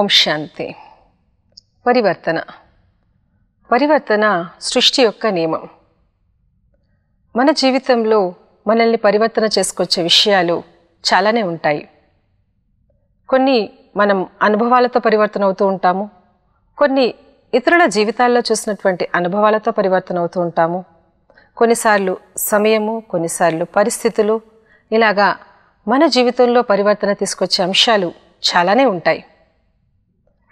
ఓం శాంతి. పరివర్తన సృష్టి యొక్క నియమం. మన జీవితంలో మనల్ని పరివర్తన చేసుకొచ్చే విషయాలు చాలానే ఉంటాయి. కొన్ని మనం అనుభవాలతో పరివర్తన అవుతూ ఉంటాము, కొన్ని ఇతరుల జీవితాల్లో చూసినటువంటి అనుభవాలతో పరివర్తన అవుతూ ఉంటాము, కొన్నిసార్లు సమయము, కొన్నిసార్లు పరిస్థితులు, ఇలాగా మన జీవితంలో పరివర్తన తీసుకొచ్చే అంశాలు చాలానే ఉంటాయి.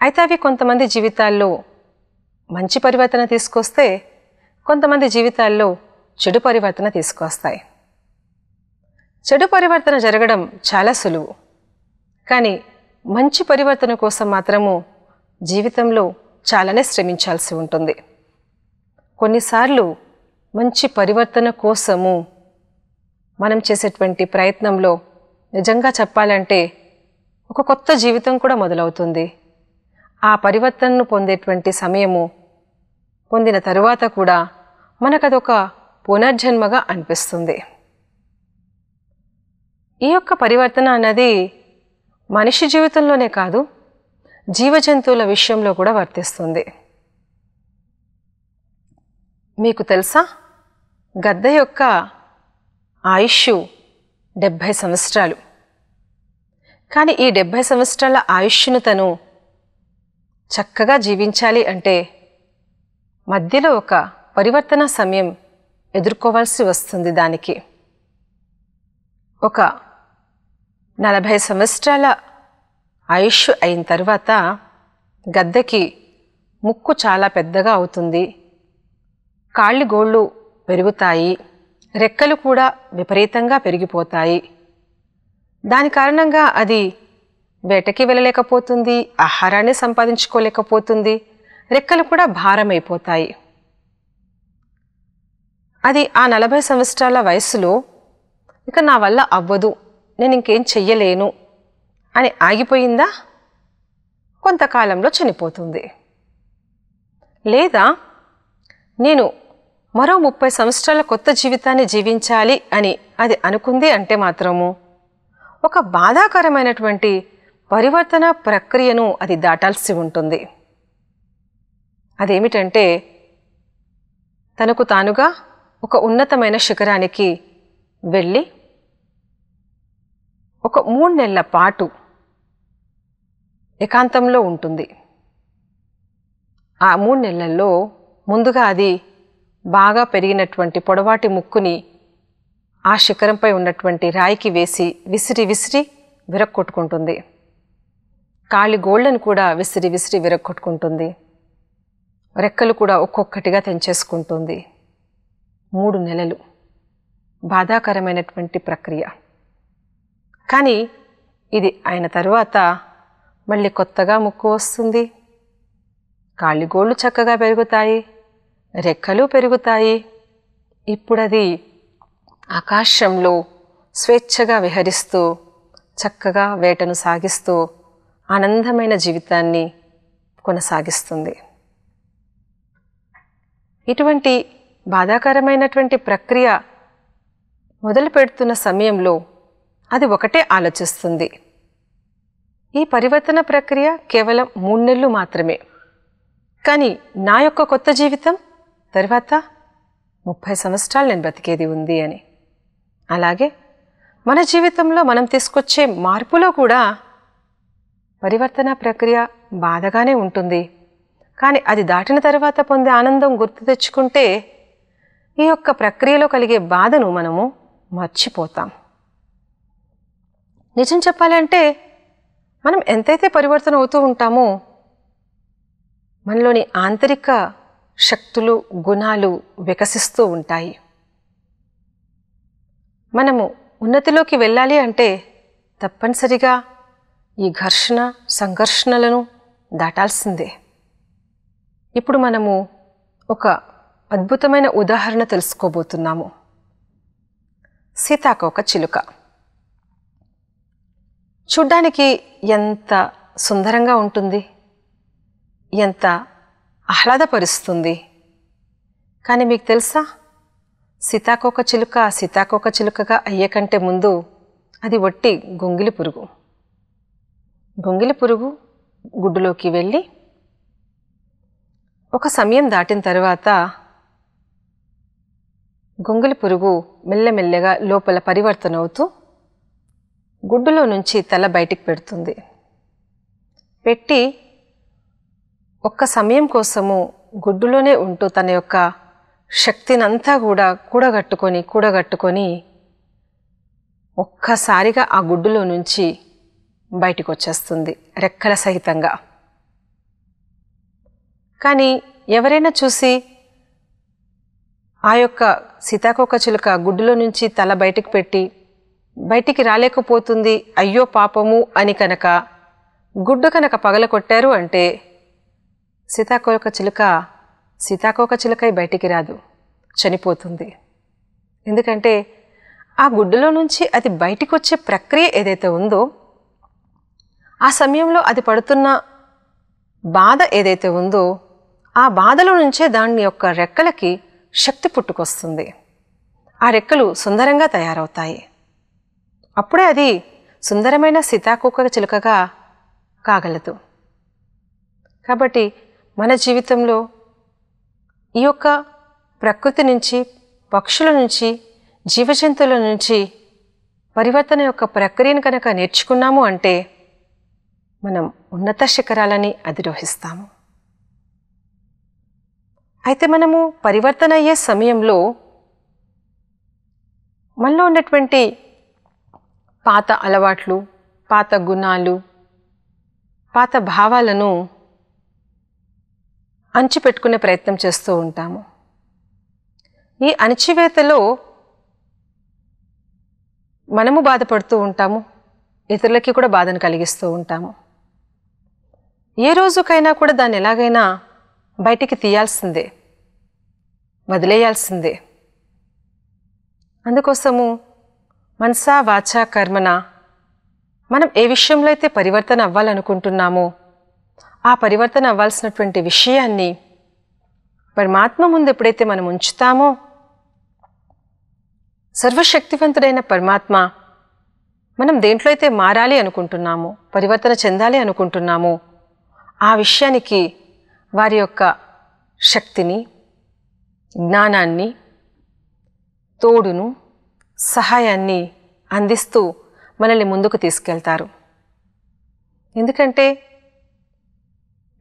అయితే అవి కొంతమంది జీవితాల్లో మంచి పరివర్తన తీసుకొస్తే, కొంతమంది జీవితాల్లో చెడు పరివర్తన తీసుకొస్తాయి. చెడు పరివర్తన జరగడం చాలా సులువు, కానీ మంచి పరివర్తన కోసం మాత్రము జీవితంలో చాలానే శ్రమించాల్సి ఉంటుంది. కొన్నిసార్లు మంచి పరివర్తన కోసము మనం చేసేటువంటి ప్రయత్నంలో నిజంగా చెప్పాలంటే ఒక కొత్త జీవితం కూడా మొదలవుతుంది. ఆ పరివర్తనను పొందేటువంటి సమయము పొందిన తరువాత కూడా మనకదొక పునర్జన్మగా అనిపిస్తుంది. ఈ యొక్క పరివర్తన అన్నది మనిషి జీవితంలోనే కాదు, జీవజంతువుల విషయంలో కూడా వర్తిస్తుంది. మీకు తెలుసా, గద్ద యొక్క ఆయుష్ 70 సంవత్సరాలు. కానీ ఈ 70 సంవత్సరాల ఆయుష్ను తను చక్కగా జీవించాలి అంటే మధ్యలో ఒక పరివర్తన సమయం ఎదుర్కోవాల్సి వస్తుంది. దానికి ఒక 40 సంవత్సరాల ఆయుష్ అయిన తర్వాత గద్దకి ముక్కు చాలా పెద్దగా అవుతుంది, కాళ్ళు గోళ్ళు పెరుగుతాయి, రెక్కలు కూడా విపరీతంగా పెరిగిపోతాయి. దాని కారణంగా అది వేటకి వెళ్ళలేకపోతుంది, ఆహారాన్ని సంపాదించుకోలేకపోతుంది, రెక్కలు కూడా భారమైపోతాయి. అది ఆ 40 సంవత్సరాల వయసులో ఇక నా వల్ల అవ్వదు, నేను ఇంకేం చెయ్యలేను అని ఆగిపోయిందా, కొంతకాలంలో చనిపోతుంది. లేదా నేను మరో 30 సంవత్సరాల కొత్త జీవితాన్ని జీవించాలి అని అది అనుకుంది అంటే మాత్రము ఒక బాధాకరమైనటువంటి పరివర్తన ప్రక్రియను అది దాటాల్సి ఉంటుంది. అదేమిటంటే, తనకు తానుగా ఒక ఉన్నతమైన శిఖరానికి వెళ్ళి ఒక 3 నెలల పాటు ఏకాంతంలో ఉంటుంది. ఆ 3 నెలల్లో ముందుగా అది బాగా పెరిగినటువంటి పొడవాటి ముక్కుని ఆ శిఖరంపై ఉన్నటువంటి రాయికి వేసి విసిరి విసిరి విరక్కొట్టుకుంటుంది. కాలి గోళ్లను కూడా విసిరి విసిరి విరక్కొట్టుకుంటుంది. రెక్కలు కూడా ఒక్కొక్కటిగా తెంచేసుకుంటుంది. 3 నెలలు బాధాకరమైనటువంటి ప్రక్రియ. కానీ ఇది అయిన తరువాత మళ్ళీ కొత్తగా ముక్కు వస్తుంది, కాలి గోళ్ళు చక్కగా పెరుగుతాయి, రెక్కలు పెరుగుతాయి. ఇప్పుడది ఆకాశంలో స్వేచ్ఛగా విహరిస్తూ చక్కగా వేటను సాగిస్తూ ఆనందమైన జీవితాన్ని కొనసాగిస్తుంది. ఇటువంటి బాధాకరమైనటువంటి ప్రక్రియ మొదలు పెడుతున్న సమయంలో అది ఒకటే ఆలోచిస్తుంది, ఈ పరివర్తన ప్రక్రియ కేవలం 3 నెలలు మాత్రమే, కానీ నా యొక్క కొత్త జీవితం తర్వాత 30 సంవత్సరాలు నేను బ్రతికేది ఉంది అని. అలాగే మన జీవితంలో మనం తీసుకొచ్చే మార్పులో కూడా పరివర్తన ప్రక్రియ బాధగానే ఉంటుంది, కానీ అది దాటిన తర్వాత పొందే ఆనందం గుర్తు తెచ్చుకుంటే ఈ యొక్క ప్రక్రియలో కలిగే బాధను మనము మర్చిపోతాం. నిజం చెప్పాలంటే మనం ఎంతైతే పరివర్తన అవుతూ ఉంటామో మనలోని ఆంతరిక శక్తులు, గుణాలు వికసిస్తూ ఉంటాయి. మనము ఉన్నతిలోకి వెళ్ళాలి అంటే తప్పనిసరిగా ఈ ఘర్షణ, సంఘర్షణలను దాటాల్సిందే. ఇప్పుడు మనము ఒక అద్భుతమైన ఉదాహరణ తెలుసుకోబోతున్నాము. సీతాకోక చిలుక చూడ్డానికి ఎంత సుందరంగా ఉంటుంది, ఎంత ఆహ్లాదపరుస్తుంది. కానీ మీకు తెలుసా, సీతాకోక చిలుకగా అయ్యే కంటే ముందు అది ఒట్టి గొంగిలి పురుగు. గొంగిలి పురుగు గుడ్డులోకి వెళ్ళి ఒక సమయం దాటిన తర్వాత గొంగళి పురుగు మెల్లమెల్లగా లోపల పరివర్తన అవుతూ గుడ్డులో నుంచి తల బయటికి పెడుతుంది. పెట్టి ఒక్క సమయం కోసము గుడ్డులోనే ఉంటూ తన యొక్క శక్తినంతా కూడా కూడగట్టుకొని ఒక్కసారిగా ఆ గుడ్డులో నుంచి బయటికి వచ్చేస్తుంది రెక్కల సహితంగా. కానీ ఎవరైనా చూసి ఆ యొక్క సీతాకోకచిలుక గుడ్డులో నుంచి తల బయటికి పెట్టి బయటికి రాలేకపోతుంది, అయ్యో పాపము అని కనుక గుడ్డు కనుక పగలకొట్టారు అంటే సీతాకోకచిలుక బయటికి రాదు, చనిపోతుంది. ఎందుకంటే ఆ గుడ్డులో నుంచి అది బయటికి వచ్చే ప్రక్రియ ఏదైతే ఉందో ఆ సమయంలో అది పడుతున్న బాధ ఏదైతే ఉందో ఆ బాధలో నుంచే దాని యొక్క రెక్కలకి శక్తి పుట్టుకొస్తుంది. ఆ రెక్కలు సుందరంగా తయారవుతాయి. అప్పుడే అది సుందరమైన సీతాకోకచిలుకగా కాగలదు. కాబట్టి మన జీవితంలో ఈ యొక్క ప్రకృతి నుంచి, పక్షుల నుంచి, జీవజంతువుల నుంచి పరివర్తన యొక్క ప్రక్రియను కనుక నేర్చుకున్నాము అంటే మనం ఉన్నత శిఖరాలని అధిరోహిస్తాము. అయితే మనము పరివర్తన అయ్యే సమయంలో మనలో ఉన్నటువంటి పాత అలవాట్లు, పాత గుణాలు, పాత భావాలను అణిచిపెట్టుకునే ప్రయత్నం చేస్తూ ఉంటాము. ఈ అణిచివేతలో మనము బాధపడుతూ ఉంటాము, ఇతరులకి కూడా బాధను కలిగిస్తూ ఉంటాము. ఏ రోజుకైనా కూడా దాన్ని ఎలాగైనా బయటికి తీయాల్సిందే, వదిలేయాల్సిందే. అందుకోసము మనసా వాచా కర్మన మనం ఏ విషయంలో అయితే పరివర్తన అవ్వాలనుకుంటున్నామో ఆ పరివర్తన అవ్వాల్సినటువంటి విషయాన్ని పరమాత్మ ముందు ఎప్పుడైతే మనం ఉంచుతామో సర్వశక్తివంతుడైన పరమాత్మ మనం దేంట్లో అయితే మారాలి అనుకుంటున్నామో, పరివర్తన చెందాలి అనుకుంటున్నామో ఆ విషయానికి వారి యొక్క శక్తిని, జ్ఞానాన్ని, తోడును, సహాయాన్ని అందిస్తూ మనల్ని ముందుకు తీసుకెళ్తారు. ఎందుకంటే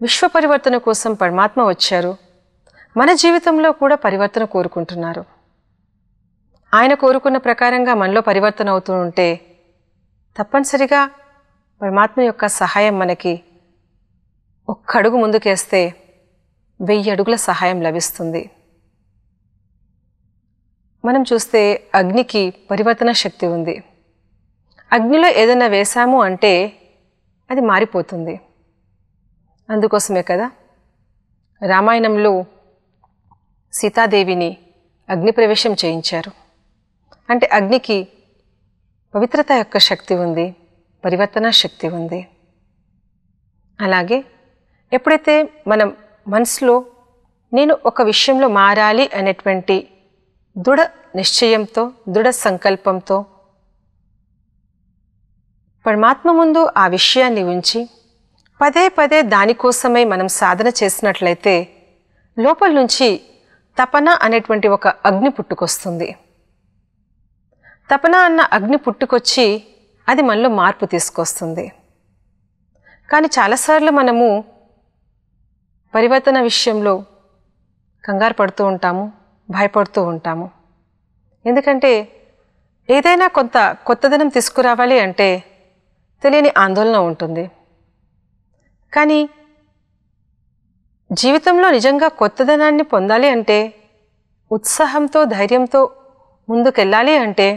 విశ్వ పరివర్తన కోసం పరమాత్మ వచ్చారు. మన జీవితంలో కూడా పరివర్తన కోరుకుంటున్నారు. ఆయన కోరుకున్న ప్రకారంగా మనలో పరివర్తన అవుతూ ఉంటే తప్పనిసరిగా పరమాత్మ యొక్క సహాయం మనకి ఒక్క అడుగు ముందుకేస్తే 1000 అడుగుల సహాయం లభిస్తుంది. మనం చూస్తే అగ్నికి పరివర్తన శక్తి ఉంది. అగ్నిలో ఏదైనా వేసాము అంటే అది మారిపోతుంది. అందుకోసమే కదా రామాయణంలో సీతాదేవిని అగ్ని ప్రవేశం చేయించారు. అంటే అగ్నికి పవిత్రత యొక్క శక్తి ఉంది, పరివర్తన శక్తి ఉంది. అలాగే ఎప్పుడైతే మనం మనసులో నేను ఒక విషయంలో మారాలి అనేటువంటి దృఢ నిశ్చయంతో, దృఢ సంకల్పంతో పరమాత్మ ముందు ఆ విషయాన్ని ఉంచి పదే పదే దానికోసమై మనం సాధన చేసినట్లయితే లోపల నుంచి తపన అనేటువంటి ఒక అగ్ని పుట్టుకొస్తుంది. తపన అన్న అగ్ని పుట్టుకొచ్చి అది మనలో మార్పు తీసుకొస్తుంది. కానీ చాలాసార్లు మనము పరివర్తన విషయంలో కంగారు పడుతూ ఉంటాము, భయపడుతూ ఉంటాము. ఎందుకంటే ఏదైనా కొంత కొత్తదనం తీసుకురావాలి అంటే తెలియని ఆందోళన ఉంటుంది. కానీ జీవితంలో నిజంగా కొత్తదనాన్ని పొందాలి అంటే, ఉత్సాహంతో, ధైర్యంతో ముందుకెళ్ళాలి అంటే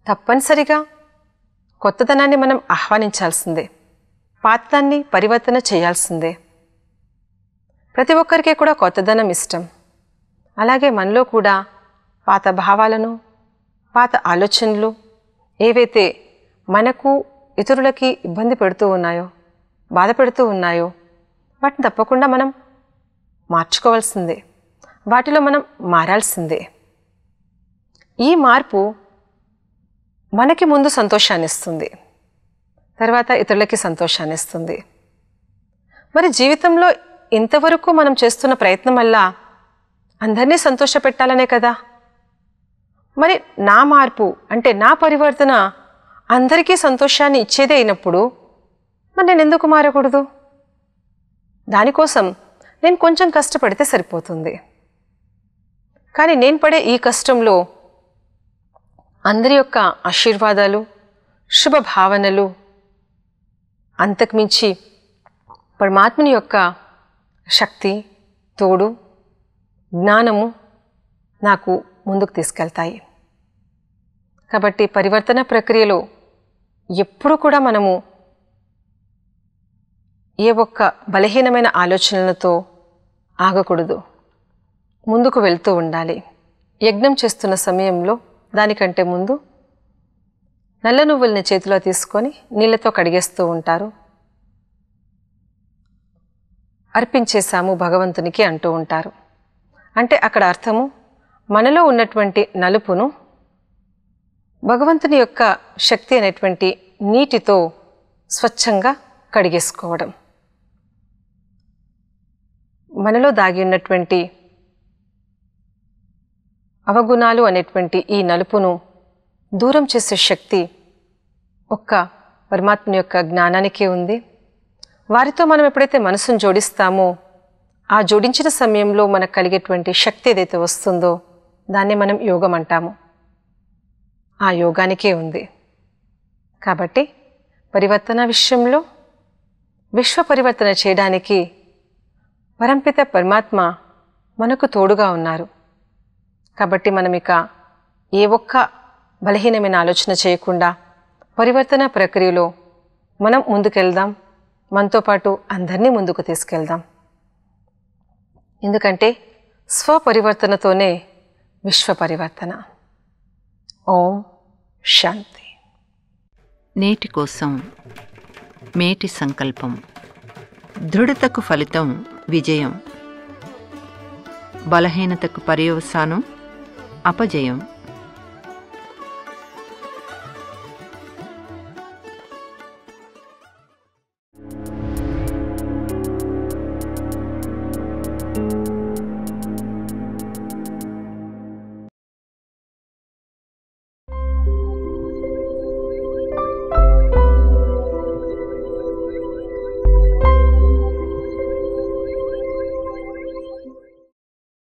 తప్పనిసరిగా కొత్తదనాన్ని మనం ఆహ్వానించాల్సిందే, పాతదాన్ని పరివర్తన చేయాల్సిందే. ప్రతి ఒక్కరికి కూడా కొత్తదనం ఇష్టం. అలాగే మనలో కూడా పాత భావాలను, పాత ఆలోచనలు ఏవైతే మనకు, ఇతరులకి ఇబ్బంది పెడుతూ ఉన్నాయో, బాధ పెడుతూ ఉన్నాయో వాటిని తప్పకుండా మనం మార్చుకోవాల్సిందే, వాటిలో మనం మారాల్సిందే. ఈ మార్పు మనకి ముందు సంతోషాన్ని ఇస్తుంది, తర్వాత ఇతరులకి సంతోషాన్ని ఇస్తుంది. మరి జీవితంలో ఇంతవరకు మనం చేస్తున్న ప్రయత్నం వల్ల అందరినీ సంతోషపెట్టాలనే కదా. మరి నా మార్పు అంటే నా పరివర్తన అందరికీ సంతోషాన్ని ఇచ్చేదే అయినప్పుడు మరి నేను ఎందుకు మారకూడదు? దానికోసం నేను కొంచెం కష్టపడితే సరిపోతుంది. కానీ నేను పడే ఈ కష్టంలో అందరి యొక్క ఆశీర్వాదాలు, శుభభావనలు, అంతకుమించి పరమాత్మని యొక్క శక్తి, తోడు, జ్ఞానము నాకు ముందుకు తీసుకెళ్తాయి. కాబట్టి పరివర్తన ప్రక్రియలో ఎప్పుడు కూడా మనము ఏ ఒక్క బలహీనమైన ఆలోచనలతో ఆగకూడదు, ముందుకు వెళ్తూ ఉండాలి. యజ్ఞం చేస్తున్న సమయంలో దానికంటే ముందు నల్ల నువ్వుల్ని చేతిలో తీసుకొని నీళ్ళతో కడిగేస్తూ ఉంటారు. అర్పించేశాము భగవంతునికి అంటూ ఉంటారు. అంటే అక్కడ అర్థము మనలో ఉన్నటువంటి నలుపును భగవంతుని యొక్క శక్తి అనేటువంటి నీటితో స్వచ్ఛంగా కడిగేసుకోవడం. మనలో దాగి ఉన్నటువంటి అవగుణాలు అనేటువంటి ఈ నలుపును దూరం చేసే శక్తి ఒక్క పరమాత్మని యొక్క జ్ఞానానికే ఉంది. వారితో మనం ఎప్పుడైతే మనసును జోడిస్తామో ఆ జోడించిన సమయంలో మనకు కలిగేటువంటి శక్తి ఏదైతే వస్తుందో దాన్ని మనం యోగం అంటాము. ఆ యోగానికే ఉంది. కాబట్టి పరివర్తన విషయంలో విశ్వ పరివర్తన చేయడానికి పరంపిత పరమాత్మ మనకు తోడుగా ఉన్నారు. కాబట్టి మనం ఇక ఏ ఒక్క బలహీనమైన ఆలోచన చేయకుండా పరివర్తన ప్రక్రియలో మనం ముందుకెళ్దాం. మనతో పాటు అందరినీ ముందుకు తీసుకెళ్దాం. ఎందుకంటే స్వపరివర్తనతోనే విశ్వ పరివర్తన. ఓం శాంతి. నేటి కోసం మేటి సంకల్పం. దృఢతకు ఫలితం విజయం, బలహీనతకు పర్యవసానం అపజయం.